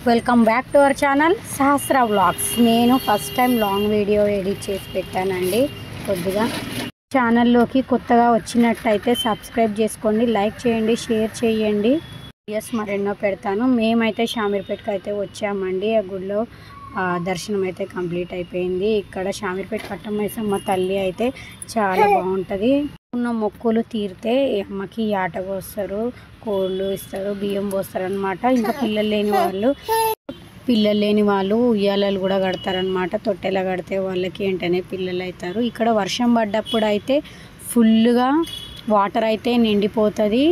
Welcome back to our channel Sahasra vlogs. నేను first time long video edit చేసి పెట్టానండి. కొద్దిగా ఛానల్లోకి కొత్తగా వచ్చినట్టయితే సబ్స్క్రైబ్ చేసుకోండి, లైక్ చేయండి, షేర్ చేయండి. వీడియోస్ మరెన్నో పెడతాను. మేమైతే షామీర్పేటకి అయితే వచ్చామండి. ఆ గుడిలో దర్శనం అయితే కంప్లీట్ అయిపోయింది. ఇక్కడ షామీర్పేట కట్టమైసమ్మ తల్లి అయితే చాలా బాగుంటుంది. ఉన్న మొక్కులు తీరితే అమ్మకి ఆట పోస్తారు, కోళ్ళు ఇస్తారు, బియ్యం పోస్తారు అనమాట. ఇంకా పిల్లలు లేని వాళ్ళు ఉయ్యాలలు కూడా కడతారనమాట. తొట్టెలా కడితే వాళ్ళకి వెంటనే పిల్లలు అవుతారు. ఇక్కడ వర్షం పడ్డప్పుడు అయితే ఫుల్గా వాటర్ అయితే నిండిపోతుంది.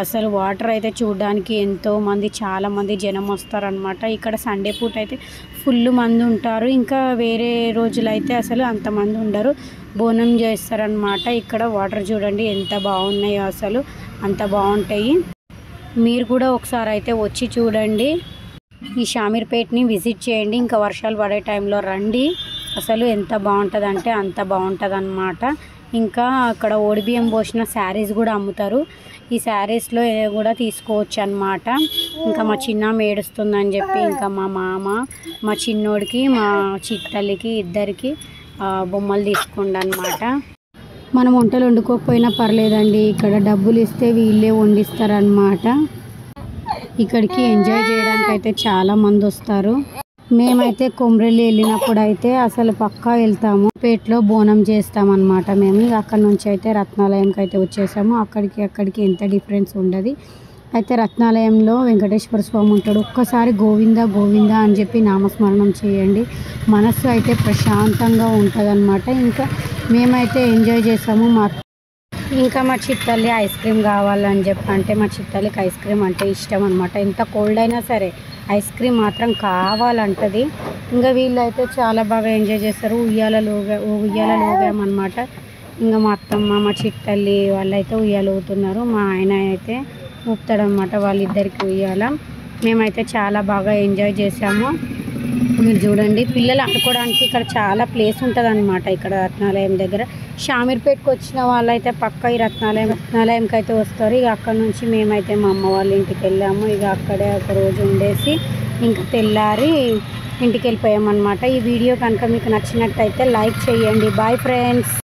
అసలు వాటర్ అయితే చూడడానికి ఎంతోమంది చాలామంది జనం వస్తారనమాట. ఇక్కడ సండే పూట అయితే ఫుల్ మంది ఉంటారు. ఇంకా వేరే రోజులైతే అసలు అంతమంది ఉండరు. బోనం చేస్తారనమాట. ఇక్కడ వాటర్ చూడండి ఎంత బాగున్నాయో, అసలు అంత బాగుంటాయి. మీరు కూడా ఒకసారి అయితే వచ్చి చూడండి. ఈ షామీర్పేటని విజిట్ చేయండి. ఇంకా వర్షాలు పడే టైంలో రండి. అసలు ఎంత బాగుంటుంది అంటే అంత బాగుంటుంది అన్నమాట. ఇంకా అక్కడ ఓడిబియ్యం పోసిన శారీస్ కూడా అమ్ముతారు. ఈ శారీస్లో కూడా తీసుకోవచ్చు అన్నమాట. ఇంకా మా చిన్నమ్మ ఏడుస్తుందని చెప్పి ఇంకా మా మామ, మా చిన్నోడికి, మా చిట్టల్లికి ఇద్దరికి బొమ్మలు తీసుకోండి అన్నమాట. మనం వంటలు వండుకోకపోయినా పర్లేదండి, ఇక్కడ డబ్బులు ఇస్తే వీళ్ళే వండిస్తారనమాట. ఇక్కడికి ఎంజాయ్ చేయడానికి అయితే చాలా మంది వస్తారు. మేమైతే కొమ్రెల్లి వెళ్ళినప్పుడు అయితే అసలు పక్కా వెళ్తాము. పేటలో బోనం చేస్తామన్నమాట. మేము అక్కడ నుంచి అయితే రత్నాలయంకి అయితే వచ్చేసాము. అక్కడికి ఎంత డిఫరెన్స్ ఉండదు. అయితే రత్నాలయంలో వెంకటేశ్వర స్వామి ఉంటాడు. ఒక్కసారి గోవింద గోవింద అని చెప్పి నామస్మరణం చేయండి, మనస్సు అయితే ప్రశాంతంగా ఉంటుంది. ఇంకా మేమైతే ఎంజాయ్ చేసాము. ఇంకా మా చిట్టల్లి ఐస్ క్రీమ్ కావాలని చెప్పి అంటే మా చిట్టల్లికి ఐస్ క్రీమ్ అంటే ఇష్టం అనమాట. ఎంత కోల్డ్ అయినా సరే ఐస్ క్రీమ్ మాత్రం కావాలంటది. ఇంకా వీళ్ళైతే చాలా బాగా ఎంజాయ్ చేస్తారు. ఉయ్యాలలు ఊగామన్నమాట. ఇంకా మా అత్తమ్మ, మా చిట్టల్లి వాళ్ళైతే ఉయ్యాలు ఊగుతున్నారు. మా ఆయన అయితే ఊపుతాడనమాట వాళ్ళిద్దరికి ఉయ్యాల. మేమైతే చాలా బాగా ఎంజాయ్ చేసాము. మీరు చూడండి, పిల్లలు ఆడుకోవడానికి ఇక్కడ చాలా ప్లేస్ ఉంటుంది అనమాట. ఇక్కడ రత్నాలయం దగ్గర షామీర్పేటకి వచ్చిన వాళ్ళైతే పక్క ఈ రత్నాలయంకి అయితే వస్తారు. ఇక అక్కడ నుంచి మేమైతే మా అమ్మ వాళ్ళ ఇంటికి వెళ్ళాము. ఇక అక్కడే ఒక రోజు ఉండేసి ఇంకా తెల్లారి ఇంటికి వెళ్ళిపోయామన్నమాట. ఈ వీడియో కనుక మీకు నచ్చినట్టయితే లైక్ చేయండి. Boy friends.